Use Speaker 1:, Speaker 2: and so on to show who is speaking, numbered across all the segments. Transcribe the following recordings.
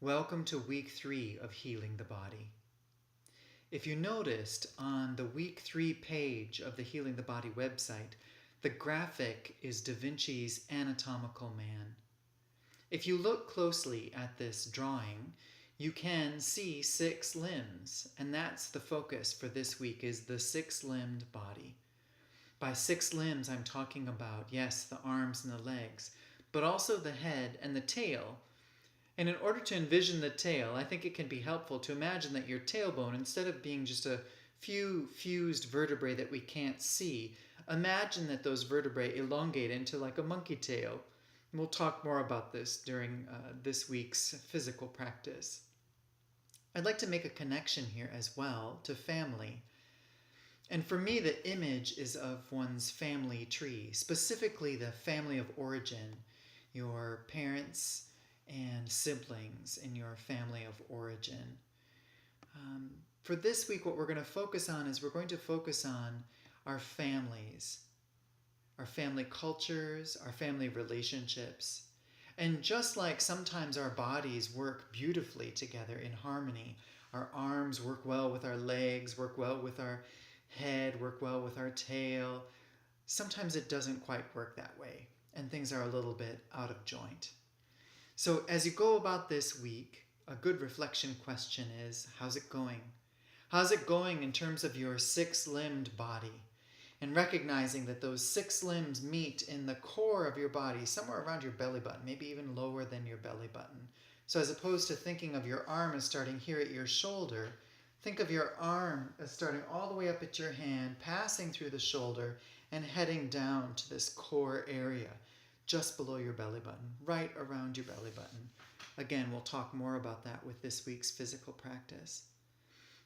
Speaker 1: Welcome to week 3 of Healing the Body. If you noticed on the week 3 page of the Healing the Body website, the graphic is Da Vinci's anatomical man. If you look closely at this drawing, you can see 6 limbs, and that's the focus for this week, is the 6-limbed body. By 6 limbs, I'm talking about, yes, the arms and the legs, but also the head and the tail. And in order to envision the tail, I think it can be helpful to imagine that your tailbone, instead of being just a few fused vertebrae that we can't see, imagine that those vertebrae elongate into like a monkey tail. And we'll talk more about this during this week's physical practice. I'd like to make a connection here as well to family. And for me, the image is of one's family tree, specifically the family of origin, your parents and siblings in your family of origin. For this week, what we're going to focus on is we're going to focus on our families, our family cultures, our family relationships. And just like sometimes our bodies work beautifully together in harmony, our arms work well with our legs, work well with our head, work well with our tail, sometimes it doesn't quite work that way, and things are a little bit out of joint. So as you go about this week, a good reflection question is, how's it going? How's it going in terms of your 6-limbed body? And recognizing that those 6 limbs meet in the core of your body, somewhere around your belly button, maybe even lower than your belly button. So as opposed to thinking of your arm as starting here at your shoulder, think of your arm as starting all the way up at your hand, passing through the shoulder, and heading down to this core area, just below your belly button, right around your belly button. Again, we'll talk more about that with this week's physical practice.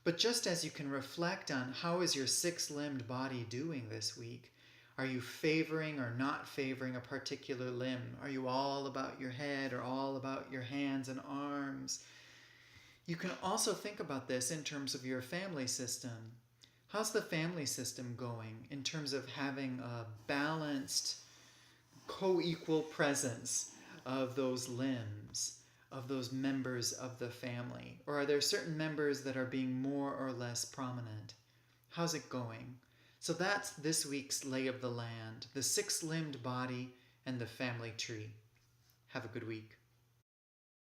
Speaker 1: But just as you can reflect on how is your 6-limbed body doing this week, are you favoring or not favoring a particular limb? Are you all about your head or all about your hands and arms? You can also think about this in terms of your family system. How's the family system going in terms of having a balanced, co-equal presence of those limbs, of those members of the family? Or are there certain members that are being more or less prominent? How's it going? So that's this week's lay of the land, the 6-limbed body and the family tree. Have a good week.